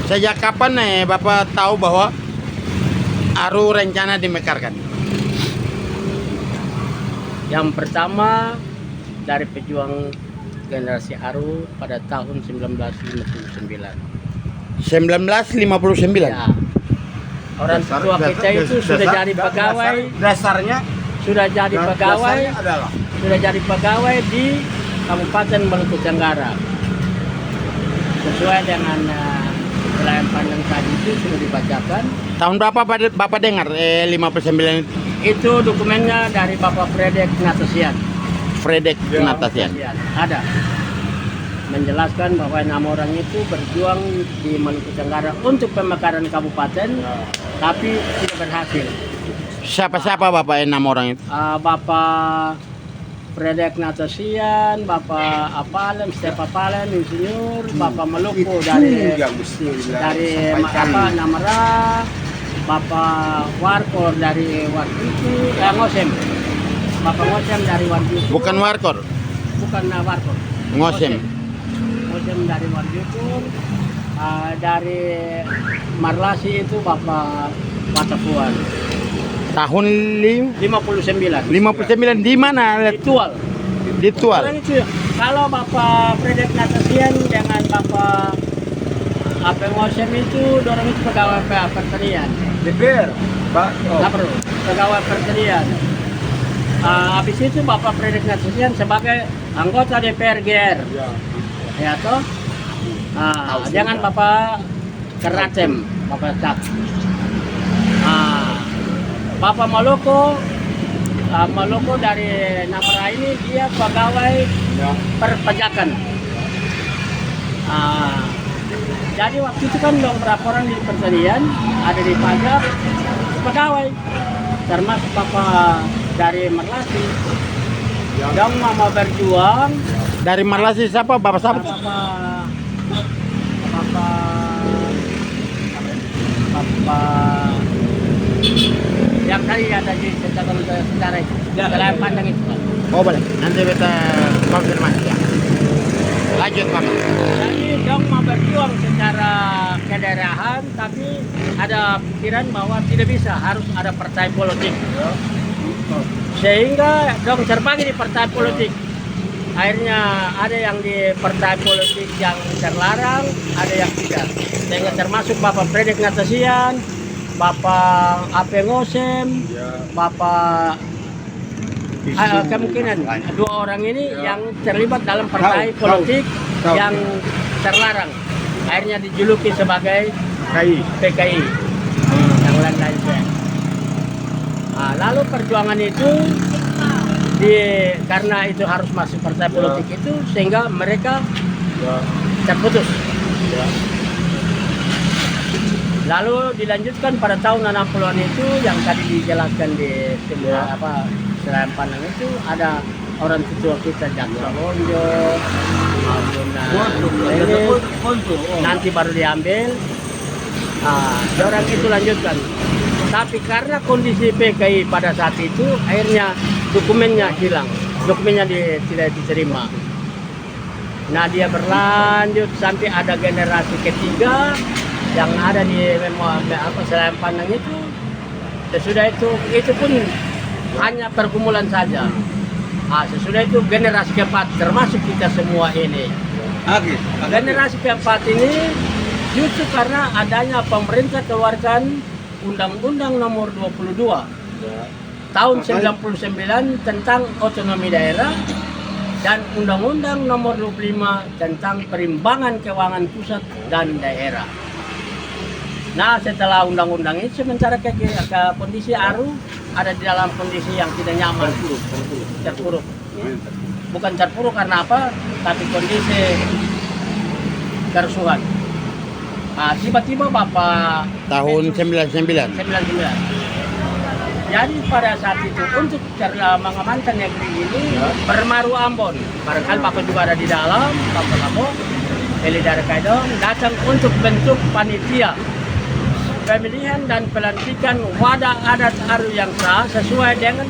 Sejak kapan Bapak tahu bahwa Aru rencana dimekarkan? Yang pertama dari pejuang generasi Aru pada tahun 1959. 1959. Ya. Orang tua kita itu sudah jadi pegawai, Dasarnya sudah jadi pegawai, adalah sudah jadi pegawai di Kabupaten Maluku Tenggara. Sesuai dengan wilayah pandang tadi itu sudah dibacakan. tahun berapa Bapak dengar 59 itu? Itu dokumennya dari Bapak Fredek Natasian. Fredek Natasian. Ada menjelaskan bahwa 6 orang itu berjuang di Maluku Tenggara untuk pemekaran kabupaten, tapi tidak berhasil. Siapa Bapak 6 orang itu? Bapak Fredek Natasian, Bapak Apalem, Step Apalem, Insinyur, Bapak Maluku dari Namara, Bapak Warkor dari Warjuku, Ngosem. Bapak Ngosem dari Warjuku. Bukan Warkor, Bukan Warkor. Ngosem. Ngosem dari Warjuku. Dari Marlasi itu Bapak Watapuan. Tahun 59. 59 di mana? Ritual. Di Tual. Orang itu, kalau Bapak Fredek Natasian dengan Bapak Ngosem itu, dorong itu pegawai pertanian. DPR, Pak. Nggak perlu, pegawai pertanian. Habis itu Bapak Fredek Natasian sebagai anggota DPR GR. Ya toh? Jangan Bapak Keratem, Bapak Cak. Bapak Maluku dari Namara ini dia pegawai perpajakan. Jadi waktu itu kan dong laporan di pertanian, ada di pajak, pegawai, termasuk Bapak dari Marlasi. Dong mau berjuang. Dari Marlasi siapa? Bapak siapa? Bapak yang tadi ada di secara itu, wilayah pandang itu. Oh boleh, nanti kita konfirmasi ya. Lanjut Bapak. Jadi dong mau berjuang secara kedaerahan, tapi ada pikiran bahwa tidak bisa, harus ada partai politik. Sehingga dong terbagi di partai politik. Akhirnya ada yang di partai politik yang terlarang, ada yang tidak. Sehingga termasuk Bapak Fredek Natasian, Bapak Ngosem, Bapak kemungkinan 2 orang ini yang terlibat dalam partai politik yang terlarang. Akhirnya dijuluki sebagai PKI. Yang lain-lain. Lalu perjuangan itu karena itu harus masuk partai politik itu, sehingga mereka terputus. Lalu dilanjutkan pada tahun 60-an itu yang tadi dijelaskan di Selain Pandang itu ada orang tua kita Jaksa Bonjo, nanti baru diambil. Orang itu lanjutkan. Tapi karena kondisi PKI pada saat itu, akhirnya dokumennya hilang, dokumennya tidak diterima. Nah dia berlanjut sampai ada generasi ketiga yang ada di Selain Pandang itu. Sesudah itu pun hanya pergumulan saja. Sesudah itu generasi keempat, termasuk kita semua ini. Generasi keempat ini justru karena adanya pemerintah keluarkan Undang-Undang Nomor 22 tahun 99 tentang otonomi daerah dan Undang-Undang Nomor 25 tentang perimbangan keuangan pusat dan daerah. Nah, setelah undang-undang ini sementara ke kondisi Aru ada di dalam kondisi yang tidak nyaman, terpuruk. Bukan terpuruk karena apa, tapi kondisi kerusuhan. Tiba-tiba Bapak tahun 99. Jadi pada saat itu untuk mengamankan negeri ini bermaru Ambon. Barangkali Bapak juga ada di dalam, Bapak Eli dari Kaidong datang untuk bentuk panitia pemilihan dan pelantikan wadah adat Aru yang sah sesuai dengan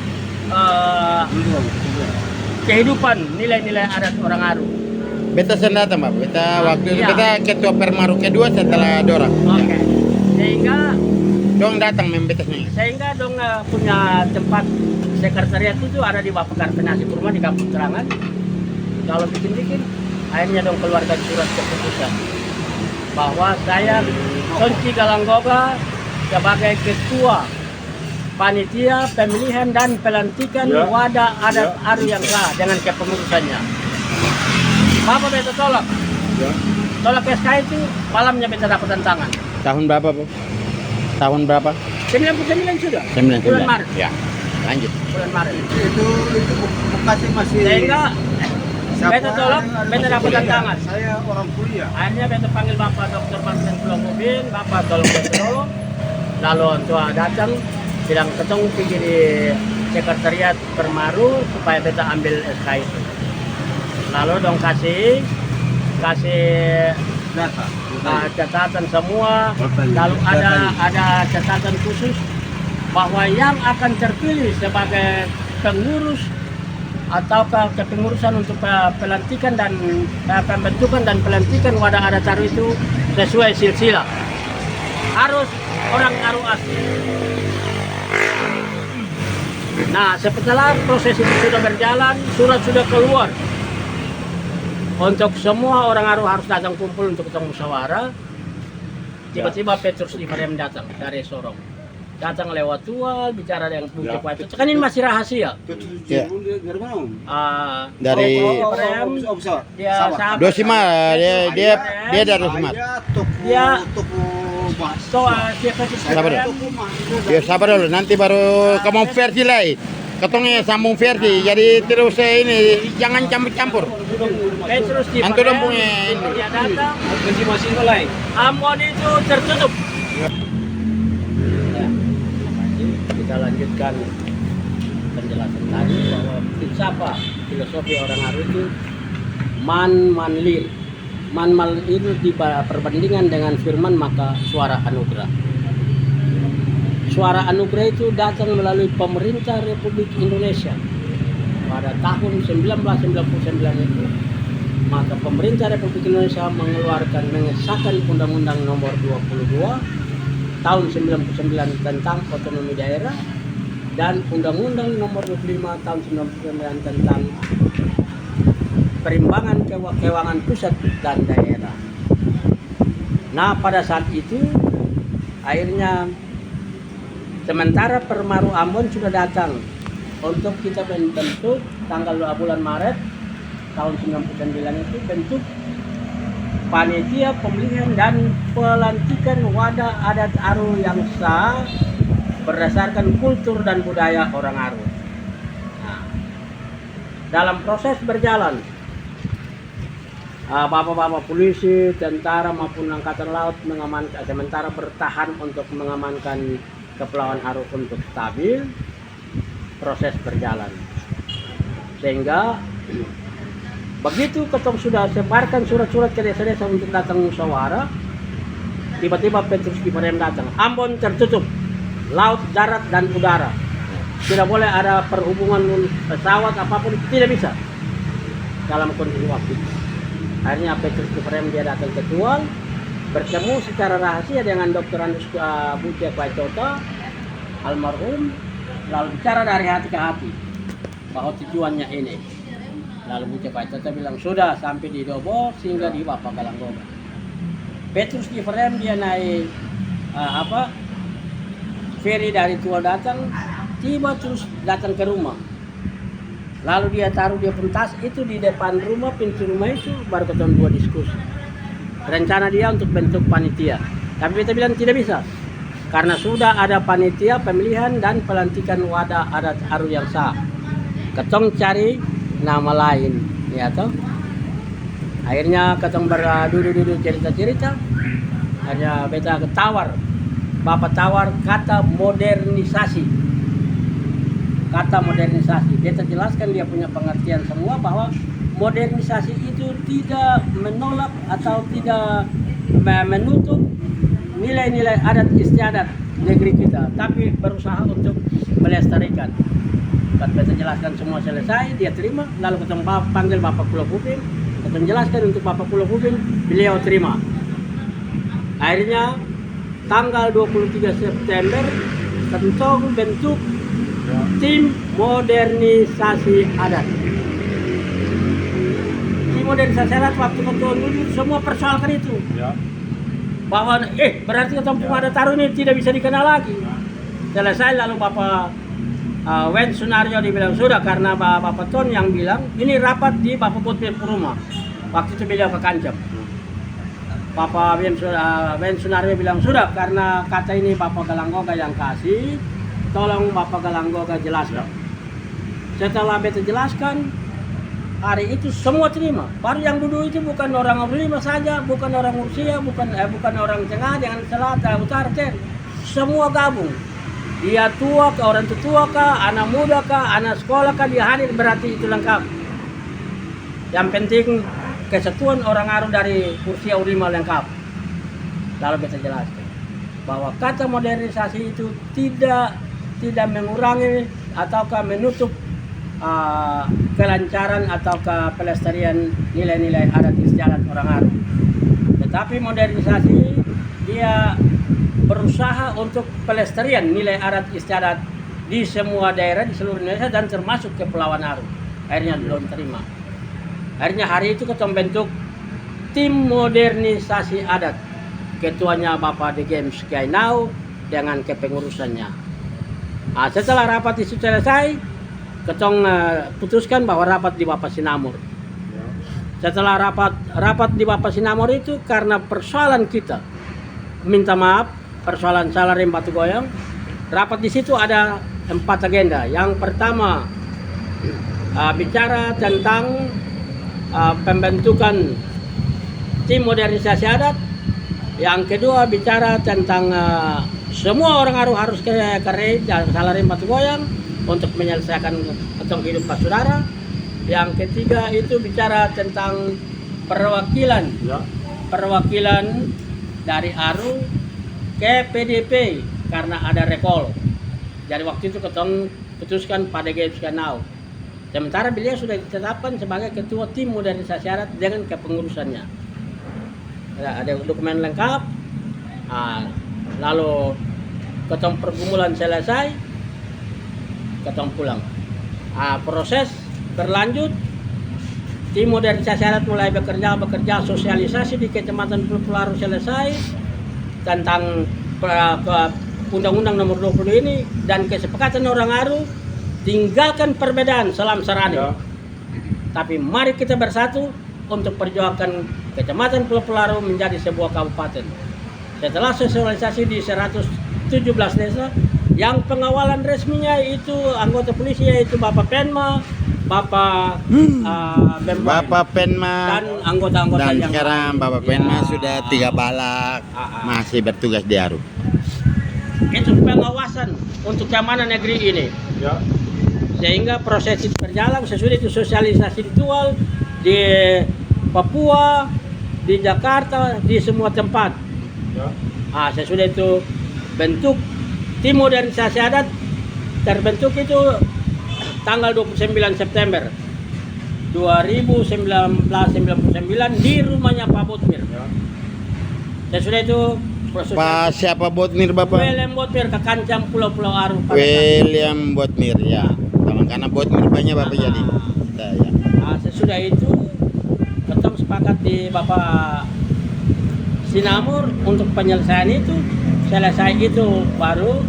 kehidupan nilai-nilai adat orang Aru. Beta sendiri datang, Pak. Beta waktu itu Iya. beta ketua Permaru kedua setelah dorang. Oke. Sehingga Dong datang membetesnya. dong punya tempat sekretariat itu ada di Bapak Karpenasi rumah di Kampung Serangan. Kalau bikin akhirnya dong keluarkan surat keputusan bahwa saya Sonci Galanggoba sebagai ketua panitia pemilihan dan pelantikan wadah adat Aru yang sah dengan kepengurusannya. Bapak beta tolak. Tolak SK itu malamnya beta dapat tantangan. Tahun berapa, Bu? Tahun berapa? 99 sudah. 99. Bulan Maret. Ya. Lanjut. Bulan Maret. Itu masih Sehingga beta tolak, beta dapat tantangan. Saya orang kuliah. Akhirnya beta panggil Bapak Dr. Martin Kulomobin, Bapak tolong beta tolong. Lalu tua datang, bilang ketemu pergi di sekretariat Permaru supaya beta ambil SK itu. Lalu dong kasih Data. catatan semua. Lalu ada catatan khusus bahwa yang akan terpilih sebagai pengurus ataukah kepengurusan untuk pelantikan dan pembentukan dan pelantikan wadah adat Aru itu sesuai silsilah. Harus orang Aru asli. Nah, setelah proses itu sudah berjalan, surat sudah keluar. Untuk semua orang Aru harus datang kumpul untuk ketemu musyawarah. Tiba-tiba Petrus Ibrahim datang dari Sorong. Datang lewat tua, bicara dengan Bukit Waito. Kan ini masih rahasia. Ya. Dari mana? Dari Dia sahabat. Dosimat, dia dari Dosimat. Dia Sabar dulu. Ya sabar dulu, nanti baru kamu versi lain. Ketongnya sambung versi, jadi terus ini jangan campur-campur. Petrus Antu dong punya ini. dia datang. Masing-masing mulai. Ambon itu tertutup. Ya. Kita lanjutkan penjelasan tadi bahwa filsafat filosofi orang Aru itu manlir. Man itu di perbandingan dengan firman maka suara anugerah. Suara anugerah itu datang melalui pemerintah Republik Indonesia pada tahun 1999 itu. Maka pemerintah Republik Indonesia mengesahkan Undang-Undang Nomor 22 tahun 99 tentang otonomi daerah dan Undang-Undang Nomor 25 tahun 99 tentang perimbangan keuangan pusat dan daerah. Nah, pada saat itu akhirnya sementara Permaru Ambon sudah datang untuk kita bentuk tanggal 2 bulan Maret tahun 99 itu bentuk panitia pemilihan dan pelantikan wadah adat Aru yang sah berdasarkan kultur dan budaya orang Aru. Nah, dalam proses berjalan bapak-bapak polisi, tentara maupun angkatan laut mengamankan, sementara bertahan untuk mengamankan Kepulauan Aru untuk stabil. Proses berjalan sehingga begitu ketong sudah sebarkan surat-surat ke desa-desa untuk datang musyawarah, tiba-tiba Petrus Ibrahim datang. Ambon tertutup, laut, darat, dan udara. Tidak boleh ada perhubungan pesawat apapun, tidak bisa dalam kondisi waktu itu. Akhirnya Petrus Ibrahim dia datang ke Tual, bertemu secara rahasia dengan Dr. Andus Bukit Waito almarhum, lalu bicara dari hati ke hati bahwa tujuannya ini. Lalu Bukit Waito bilang sudah sampai di Dobo sehingga di Bapak Galanggoba. Petrus Ibrahim dia naik ferry dari Tual datang, tiba terus datang ke rumah. Lalu dia taruh dia pun tas itu di depan rumah, pintu rumah itu, baru ketemu dua diskusi. Rencana dia untuk bentuk panitia. Tapi kita bilang tidak bisa. Karena sudah ada panitia pemilihan dan pelantikan wadah adat Aru yang sah. Ketong cari nama lain, ya toh. Akhirnya ketong berduduk cerita-cerita. Hanya beta tawar. Bapak tawar kata modernisasi. Kata modernisasi, dia terjelaskan dia punya pengertian semua bahwa modernisasi itu tidak menolak atau tidak menutup nilai-nilai adat istiadat negeri kita, tapi berusaha untuk melestarikan. Kita jelaskan semua selesai, dia terima, lalu ketemu panggil Bapak Pulau Kuping, menjelaskan untuk Bapak Pulau Ubin, beliau terima. Akhirnya tanggal 23 September Kentong bentuk tim modernisasi adat. Tim modernisasi adat waktu Kentong dulu semua persoalkan itu. Bahwa berarti Kentong Pungada Taru ini tidak bisa dikenal lagi. Selesai lalu Bapak Wen Sunario dibilang sudah, karena Bapak Ton yang bilang ini rapat di Bapak Botmir Puruma. Waktu itu beliau ke Kancam. Bapak Wen Sunario bilang sudah, karena kata ini Bapak Galanggoga yang kasih, tolong Bapak Galanggoga jelaskan. Setelah beta jelaskan, hari itu semua terima. Baru yang duduk itu bukan orang Lima saja, bukan orang Rusia, bukan orang Tengah dengan Selatan, Utara, semua gabung. Dia tua kah, orang tua kah, anak muda kah, anak sekolah kah, dia hadir, berarti itu lengkap. Yang penting kesatuan orang Aru dari Kursia Urima lengkap. Lalu kita jelaskan bahwa kata modernisasi itu tidak mengurangi ataukah menutup kelancaran ataukah pelestarian nilai-nilai adat istiadat orang Aru. Tetapi modernisasi dia berusaha untuk pelestarian nilai adat istiadat di semua daerah di seluruh Indonesia dan termasuk Kepulauan Aru. Akhirnya belum terima. Akhirnya hari itu kita bentuk tim modernisasi adat. Ketuanya Bapak The Games Kainau dengan kepengurusannya. Nah, setelah rapat itu selesai, ketong putuskan bahwa rapat di Bapak Sinamor. Setelah rapat di Bapak Sinamor itu karena persoalan kita, minta maaf, persoalan Salarim Batu Goyong. Rapat di situ ada 4 agenda. Yang pertama bicara tentang pembentukan tim modernisasi adat. Yang kedua bicara tentang semua orang harus ke Rei dan Salarim Batu Goyong untuk menyelesaikan tentang hidup Pak Saudara. Yang ketiga itu bicara tentang perwakilan dari Aru ke PDP karena ada recall. Jadi waktu itu ketong putuskan pada Games Kanau. Sementara beliau sudah ditetapkan sebagai ketua tim modernisasi adat dengan kepengurusannya. Ada dokumen lengkap. Lalu ketong pergumulan selesai, ketong pulang. Proses berlanjut. Tim modernisasi adat mulai bekerja sosialisasi di Kecamatan Pulau Aru selesai tentang Undang-Undang Nomor 20 ini dan kesepakatan orang Aru tinggalkan perbedaan salam sarani. Tapi mari kita bersatu untuk perjuangkan Kecamatan Pulau Aru menjadi sebuah kabupaten. Setelah sosialisasi di 117 desa, yang pengawalan resminya itu anggota polisi yaitu Bapak Penma, Bapak Penma dan anggota-anggota dan yang sekarang Bapak Penma sudah 3 balak masih bertugas di Aru. Itu pengawasan untuk keamanan negeri ini. Sehingga proses itu berjalan, sesudah itu sosialisasi ritual di Papua, di Jakarta, di semua tempat. Sesudah itu bentuk tim modernisasi adat terbentuk itu tanggal 29 September 1999 di rumahnya Pak Botmir. Sesudah itu Pak siapa Botmir Bapak? William Botmir ke Kancam Pulau Aru. William Botmir ya. Karena Botmir banyak Bapak jadi. Ya. Sesudah itu ketemu sepakat di Bapak Sinamor untuk penyelesaian itu. Selesai itu baru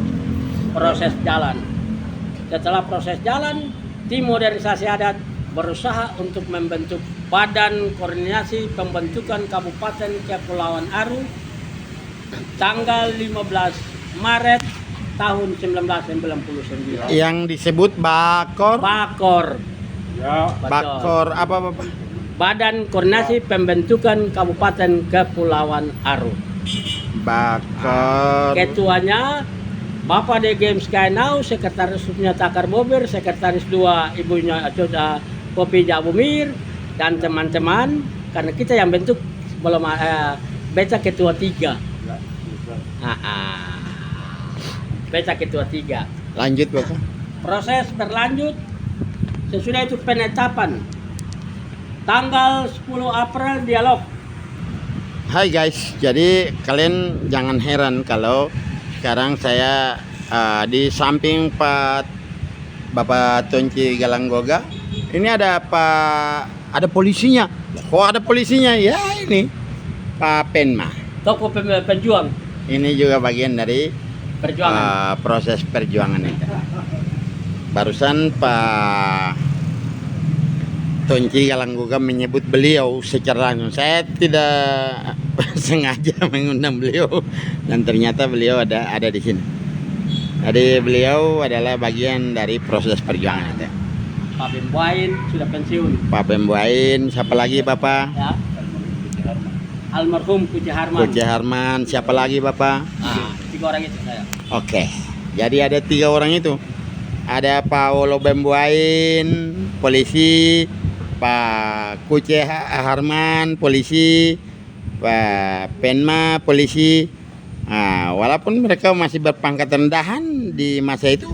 proses jalan. Setelah proses jalan, tim modernisasi adat berusaha untuk membentuk Badan Koordinasi Pembentukan Kabupaten Kepulauan Aru tanggal 15 Maret tahun 1999. Yang disebut Bakor. Bakor apa Bapak? Badan Koordinasi Pembentukan Kabupaten Kepulauan Aru. Bakor. Ketuanya Bapak The Games Kainau, sekretarisnya Takar Bobir, sekretaris 2 ibunya Popi Jabumir dan teman-teman. Karena kita yang bentuk belum beta ketua 3. Beta ketua 3. Lanjut Bapak. Proses berlanjut. Sesudah itu penetapan Tanggal 10 April dialog. Hai guys, jadi kalian jangan heran kalau sekarang saya di samping Bapak Tonci Galanggoga. Ini ada ada polisinya. Kok ada polisinya? Ya ini Pak Penma. Tokoh pejuang. Ini juga bagian dari Perjuangan. proses perjuangan itu. Barusan Pak Tonci Galanggoga menyebut beliau secara langsung. Saya tidak sengaja mengundang beliau dan ternyata beliau ada di sini. Jadi beliau adalah bagian dari proses perjuangan itu. Pak Bembuain sudah pensiun. Pak Bembuain, siapa lagi Bapak? Ya. Almarhum Kuci Harman. Kuci Harman, siapa lagi Bapak? 3 orang itu saya. Oke, jadi ada 3 orang itu. Ada Pak Wolo Bembuain, polisi, Pak Kuci Harman, polisi, Pak Penma, polisi. Nah, walaupun mereka masih berpangkat rendahan di masa itu,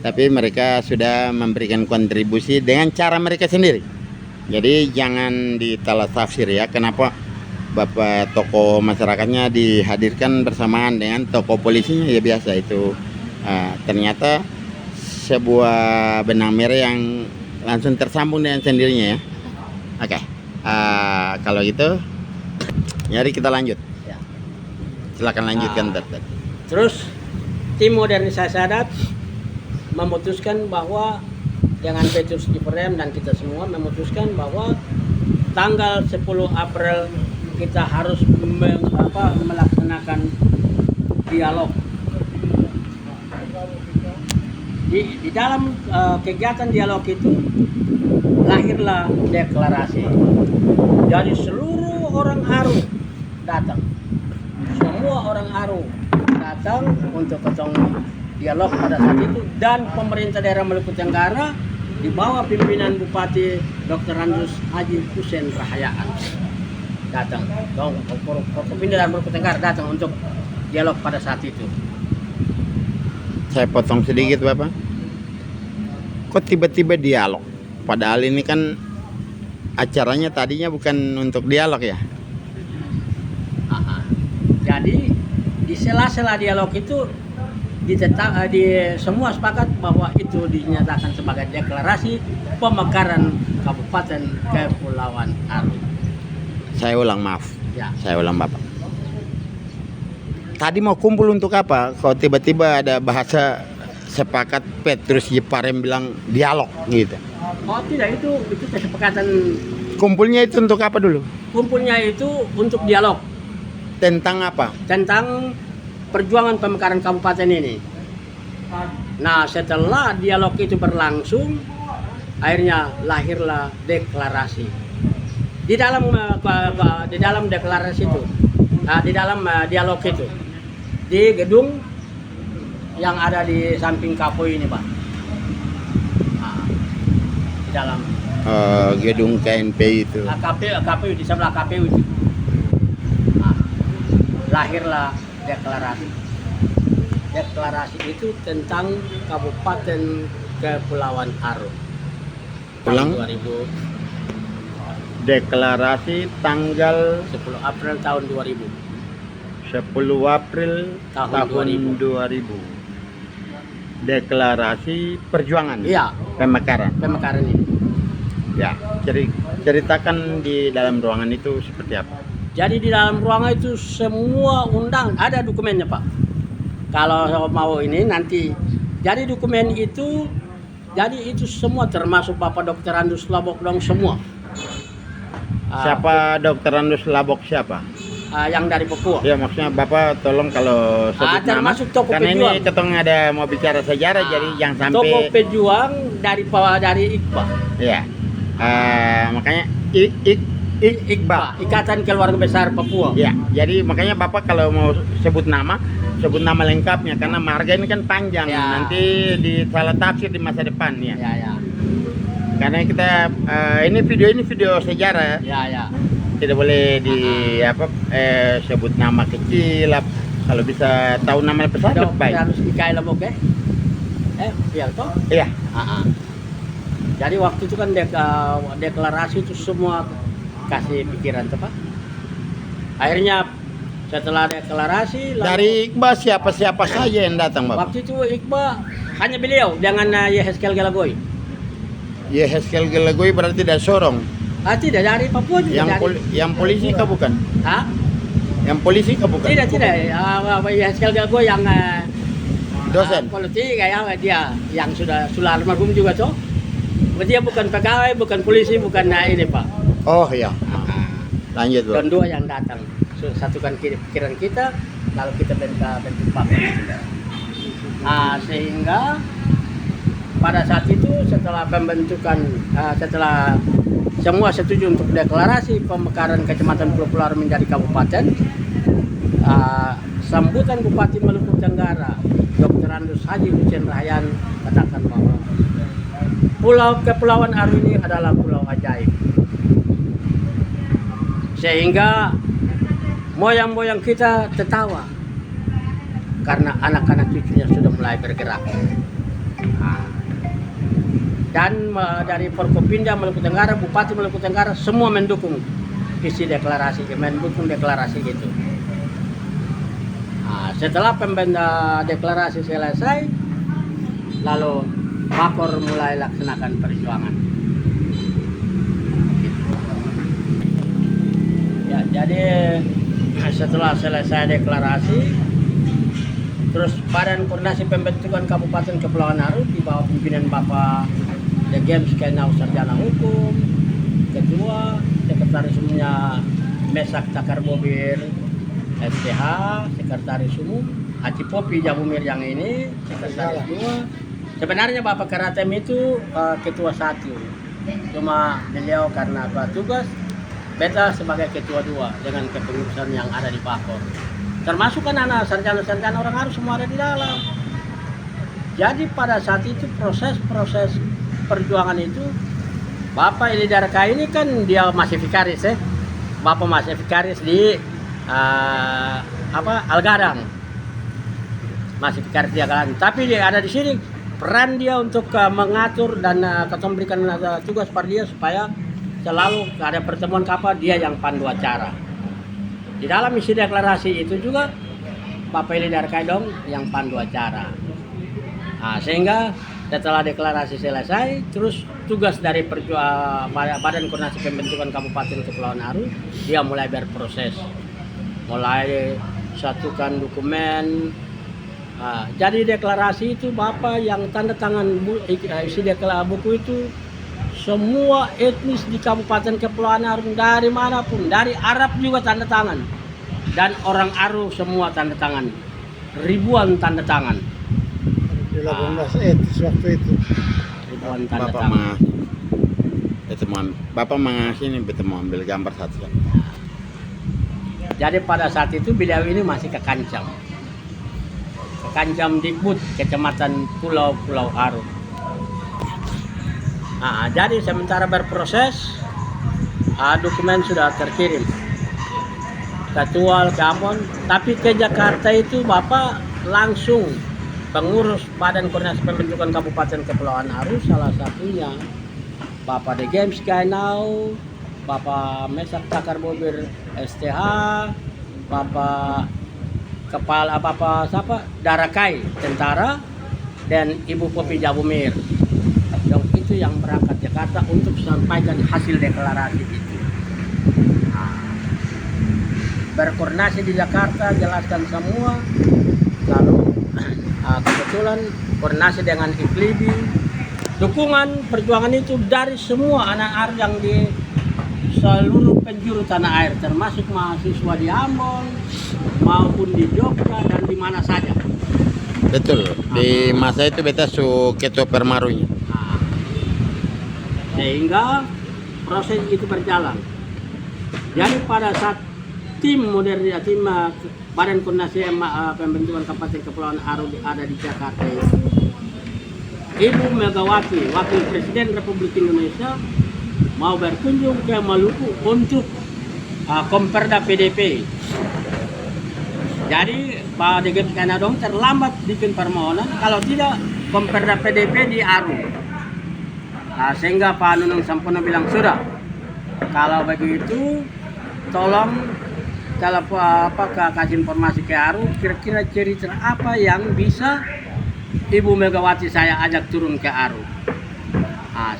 tapi mereka sudah memberikan kontribusi dengan cara mereka sendiri. Jadi jangan ditalah tafsir ya, kenapa Bapak tokoh masyarakatnya dihadirkan bersamaan dengan tokoh polisinya, ya biasa itu. Ternyata sebuah benang merah yang langsung tersambung dengan sendirinya ya. Oke, kalau gitu, mari kita lanjut. Ya. Silakan lanjutkan. Terus tim modernisasi adat memutuskan bahwa dengan Petrus Ciperem dan kita semua memutuskan bahwa tanggal 10 April kita harus melaksanakan dialog. Di dalam kegiatan dialog itu lahirlah deklarasi. Jadi seluruh orang Aru datang, semua orang Aru datang untuk ketemu dialog pada saat itu, dan pemerintah daerah Maluku Tenggara di bawah pimpinan Bupati Dr. Andrus Haji Hussein Rahayaan datang. Pimpinan Maluku Tenggara datang untuk dialog pada saat itu. Saya potong sedikit Bapak. Kok tiba-tiba dialog? Padahal ini kan acaranya tadinya bukan untuk dialog ya. Jadi di sela-sela dialog itu semua sepakat bahwa itu dinyatakan sebagai deklarasi pemekaran Kabupaten Kepulauan Aru. Saya ulang, maaf. Ya. Saya ulang Bapak. Tadi mau kumpul untuk apa? Kalau tiba-tiba ada bahasa sepakat Petrus Ciperem bilang dialog gitu. Oh tidak, itu kesepakatan. Kumpulnya itu untuk apa dulu? Kumpulnya itu untuk dialog. Tentang apa? Tentang perjuangan pemekaran kabupaten ini. Nah, setelah dialog itu berlangsung, akhirnya lahirlah deklarasi. Di dalam deklarasi itu, di dalam dialog itu, di gedung yang ada di samping KPU ini, Pak. Di dalam gedung KNP itu. KPU di sebelah KPU itu. Lahirlah deklarasi. Deklarasi itu tentang Kabupaten Kepulauan Aru. Ulang. 2000. Deklarasi tanggal 10 April tahun 2000. 10 April tahun 2000. Deklarasi perjuangan. Iya. Pemekaran. Pemekaran ini. Ya, ceritakan di dalam ruangan itu seperti apa? Jadi di dalam ruangan itu semua ada dokumennya Pak. Kalau mau ini nanti, jadi dokumen itu, jadi itu semua termasuk Bapak Dr. Andrus Labok dong semua. Siapa Dr. Andrus Labok siapa? Yang dari Papua. Ya maksudnya Bapak tolong kalau sebut nama. Termasuk tokoh Karena pejuang. ini ketong ada mau bicara sejarah jadi yang sampai. Tokoh pejuang dari IKBA. Ya. Makanya IKBA, Ikatan Keluarga Besar Papua. Ya, jadi makanya Bapak kalau mau sebut nama lengkapnya karena marga ini kan panjang, Ya. nanti disalah tafsir di masa depan ya. Ya. Karena kita ini video sejarah, Ya. tidak boleh sebut nama kecil. Kalau bisa tahu nama besar lebih baik. Harus Mikael Labok ya? Biar toh? Iya. Jadi waktu itu kan deklarasi itu semua kasih pikiran tuh Pak. Akhirnya setelah deklarasi Dari Iqbal siapa-siapa saja yang datang, Bapak? waktu itu Iqbal hanya beliau dengan Yeheskel Galagoy. Yeheskel Gelagoy berarti dari Sorong. Tidak dari Papua juga. Yang polisi kah bukan? Hah? Yang polisi kah bukan? Tidak. Yeheskel Galagoy yang Dosen. politik kayak dia yang sudah almarhum juga tuh. Dia bukan pegawai, bukan polisi, bukan ini Pak. Oh iya. Lanjut, Bro. Dan dua yang datang. Satukan pikiran kita, lalu kita bentuk partai. Sehingga pada saat itu setelah pembentukan, setelah semua setuju untuk deklarasi pemekaran Kecamatan Pulau Pulau Aru menjadi kabupaten, sambutan Bupati Maluku Tenggara, Dr. Andus Haji Hussein Rahyan katakan bahwa Kepulauan Aru ini adalah pulau ajaib. Sehingga moyang-moyang kita tertawa karena anak-anak cucunya sudah mulai bergerak. Dan dari Forkopimda Maluku Tenggara, Bupati Maluku Tenggara semua mendukung isi deklarasi, mendukung deklarasi itu. Setelah deklarasi selesai, lalu Bakor mulai laksanakan perjuangan. Ya, jadi setelah selesai deklarasi, terus Badan Koordinasi Pembentukan Kabupaten Kepulauan Aru di bawah pimpinan Bapak The Games Kenau Sarjana Hukum, Ketua, Sekretaris Umumnya Mesak Cakar Bobir, STH, Sekretaris Umum, Haji Popi Jabumir yang ini, Sekretaris 2. Sebenarnya Bapak Karatem itu ketua 1, cuma beliau karena tugas beta sebagai ketua 2 dengan kepengurusan yang ada di Bakor. Termasuk kan anak sarjana-sarjana orang Aru semua ada di dalam. Jadi pada saat itu proses perjuangan itu Bapak Eli Darka ini kan dia masih vikaris Bapak masih vikaris di Algadang. Masih vikaris di Algadang. Tapi dia ada di sini. Peran dia untuk mengatur dan ketemu berikan tugas pada dia supaya selalu ada pertemuan kapal dia yang pandu acara. Di dalam isi deklarasi itu juga Bapak Eli Darkaidong yang pandu acara. Sehingga setelah deklarasi selesai, terus tugas dari Badan Koordinasi Pembentukan Kabupaten Kepulauan Aru dia mulai berproses, mulai satukan dokumen. Jadi deklarasi itu Bapak yang tanda tangan isi deklarasi buku itu semua etnis di Kabupaten Kepulauan Aru dari manapun, dari Arab juga tanda tangan dan orang Aru semua tanda tangan, ribuan tanda tangan. 18 etnis waktu itu. Ribuan tanda tangan. Bapak ini betul mau ambil gambar satu. Jadi pada saat itu beliau ini masih ke Kancam Dikbud, Kecamatan Pulau Aru. Jadi sementara berproses, dokumen sudah terkirim ke Tual, ke Ambon, tapi ke Jakarta itu Bapak langsung pengurus Badan Koordinasi Pembentukan Kabupaten Kepulauan Aru, salah satunya Bapak The Games Kainau, Bapak Mesak Cakar Bobir STH, Bapak Kepala Darakai Tentara, dan Ibu Popi Jabumir. Itu yang berangkat Jakarta untuk sampaikan hasil deklarasi itu. Berkoordinasi di Jakarta, jelaskan semua. Lalu kebetulan koordinasi dengan Iklibi, dukungan perjuangan itu dari semua anak Aru yang di seluruh penjuru tanah air, termasuk mahasiswa di Ambon maupun di Jogja dan di mana saja. Betul. Di masa itu beta ketua permarunya. Sehingga proses itu berjalan. Jadi pada saat tim Badan Koordinasi Pembentukan Kabupaten Kepulauan Aru ada di Jakarta, Ibu Megawati, Wakil Presiden Republik Indonesia, mau berkunjung ke Maluku untuk Komperda PDP. Jadi Pak DGM Kanadong terlambat bikin permohonan, kalau tidak Komperda PDP di Aru. Sehingga Pak Nunung Sampono bilang sudah, kalau begitu tolong kalau kasih informasi ke Aru, kira-kira cerita apa yang bisa Ibu Megawati saya ajak turun ke Aru.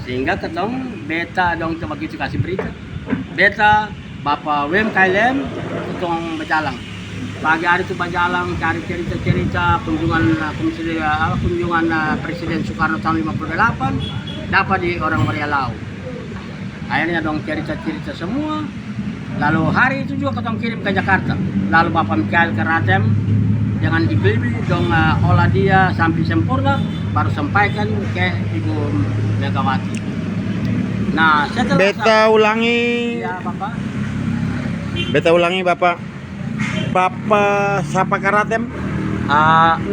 Sehingga ketong beta dong coba gitu kasih berita. Beta Bapak Wem KLM ketong berjalan. Pagi hari itu berjalan cari cerita-cerita kunjungan Presiden Soekarno tahun 58 dapat di orang Marialau. Akhirnya dong cerita-cerita semua. Lalu hari itu juga ketong kirim ke Jakarta. Lalu Bapak Mikhail Karatem dengan Iglibi dong olah dia sampai sempurna baru sampaikan ke Ibu Megawati. Nah, setelah Beta ulangi. Ya, Bapak. Beta ulangi Bapak. Bapak siapa Karatem?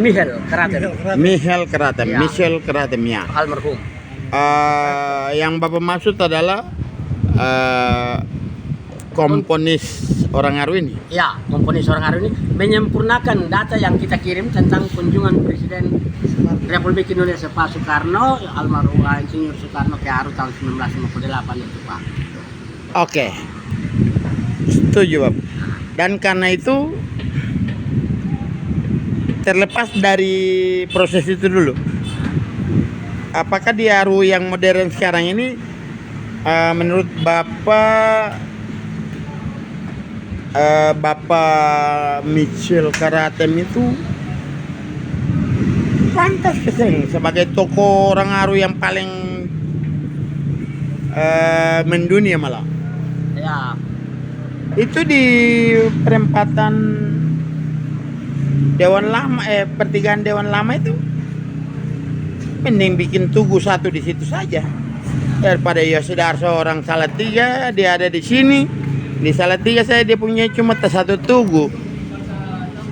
Michael Karatem. Michael Karatem. Ya. Michel Karatem ya. Almarhum. Yang Bapak maksud adalah komponis orang Aru ini. Ya, komponis orang Aru ini menyempurnakan data yang kita kirim tentang kunjungan Presiden Republik Indonesia Pak Soekarno, almarhum Insinyur Soekarno ke Aru tahun 1958 itu Pak. Oke. Setuju Bapak. Dan karena itu terlepas dari proses itu dulu, apakah di Aru yang modern sekarang ini menurut Bapak Michel Karatem itu pantas keseng sebagai tokoh orang Aru yang paling mendunia malah? Ya, Itu di perempatan Dewan Lama, pertigaan Dewan Lama itu mending bikin tugu satu di situ saja daripada Yosudarso orang Salatiga dia ada di sini. Di Salatiga saya dia punya cuma satu tugu.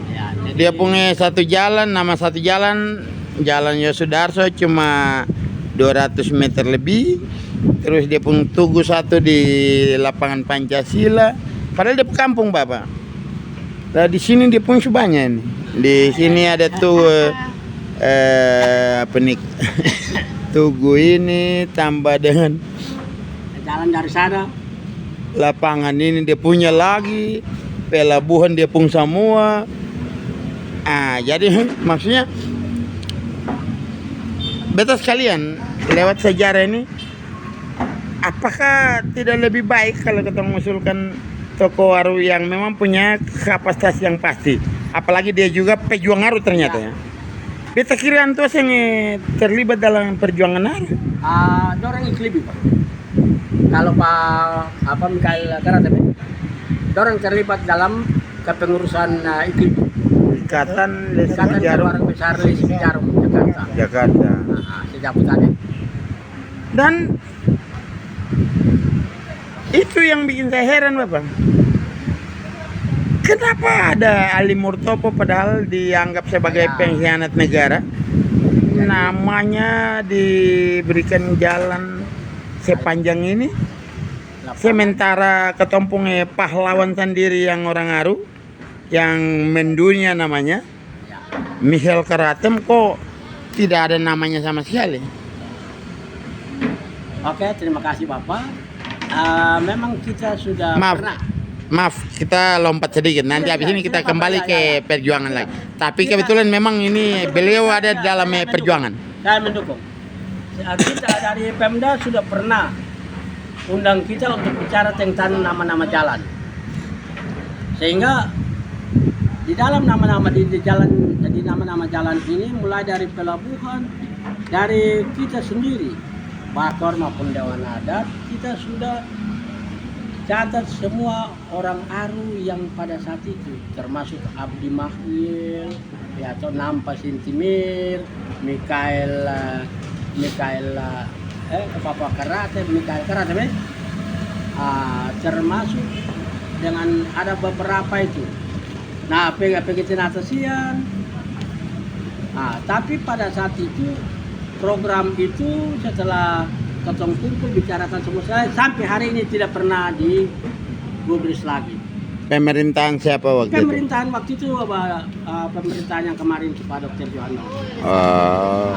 ya, jadi, Dia punya satu jalan, nama satu jalan Yosudarso cuma 200 meter lebih. Terus dia punya tugu satu di lapangan Pancasila. Padahal dia kampung Bapak. Nah di sini dia punya banyak nih. Di sini ada tuh tugu ini tambah dengan jalan dari sana. lapangan ini dia punya lagi, pelabuhan dia punya semua. Jadi maksudnya beta sekalian lewat sejarah ini, apakah tidak lebih baik kalau kita mengusulkan tokoh Aru yang memang punya kapasitas yang pasti, apalagi dia juga pejuang Aru ternyata ya. Beta kira antos yang terlibat dalam perjuangan Aru. Dorang Iklibi Pak. Kalau Pak Mikhail Karatem, dorang terlibat dalam kepengurusan Iklibi. Ikatan Ikatan Jarum Keluarga Besar Lesi Jarum Jakarta. Jakarta. Sejak tadi. Dan itu yang bikin saya heran Bapak. Kenapa ada Ali Murtopo padahal dianggap sebagai pengkhianat negara, namanya diberikan jalan sepanjang ini, sementara ketompunge pahlawan sendiri yang orang Aru yang mendunia namanya Michael Karatem kok tidak ada namanya sama sekali. Oke, terima kasih Bapak. Memang kita sudah Maaf, kita lompat sedikit. Nanti habis ini kita kembali ke perjuangan lagi. Tapi kebetulan memang ini beliau ada dalam perjuangan. Saya mendukung. Kita dari Pemda sudah pernah undang kita untuk bicara tentang nama-nama jalan. Sehingga di dalam nama-nama nama-nama jalan ini mulai dari pelabuhan, dari kita sendiri, Bakor maupun Dewan Adat, kita sudah catat semua orang Aru yang pada saat itu, termasuk Abdi Mahyil, ya, atau Nampa Sintimir, Mikhail Papa Karatem, Mikhail Karatem, termasuk dengan ada beberapa itu. Nah, PGT Natasian. Tapi pada saat itu program itu setelah ketemu kumpul bicarakan semua saya sampai hari ini tidak pernah digubris lagi. pemerintahan siapa waktu itu? Pemerintahan waktu itu pemerintahan yang kemarin Pak Dr. Johannes. Oh,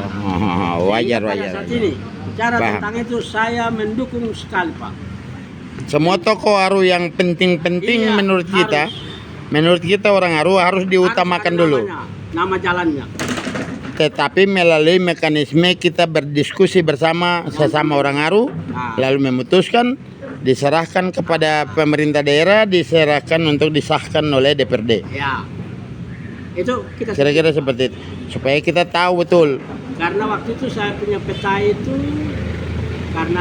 wajar Pada wajar. saat ini bicara Paham. tentang itu saya mendukung sekali Pak. Semua tokoh Aru yang penting-penting Iya, menurut kita orang Aru harus diutamakan Harus ada dulu. namanya, nama jalannya. Tetapi melalui mekanisme kita berdiskusi bersama sesama orang Aru, lalu memutuskan, diserahkan kepada pemerintah daerah, diserahkan untuk disahkan oleh DPRD. Ya. Itu kita Kira-kira seperti itu. Supaya kita tahu betul. karena waktu itu saya punya peta itu karena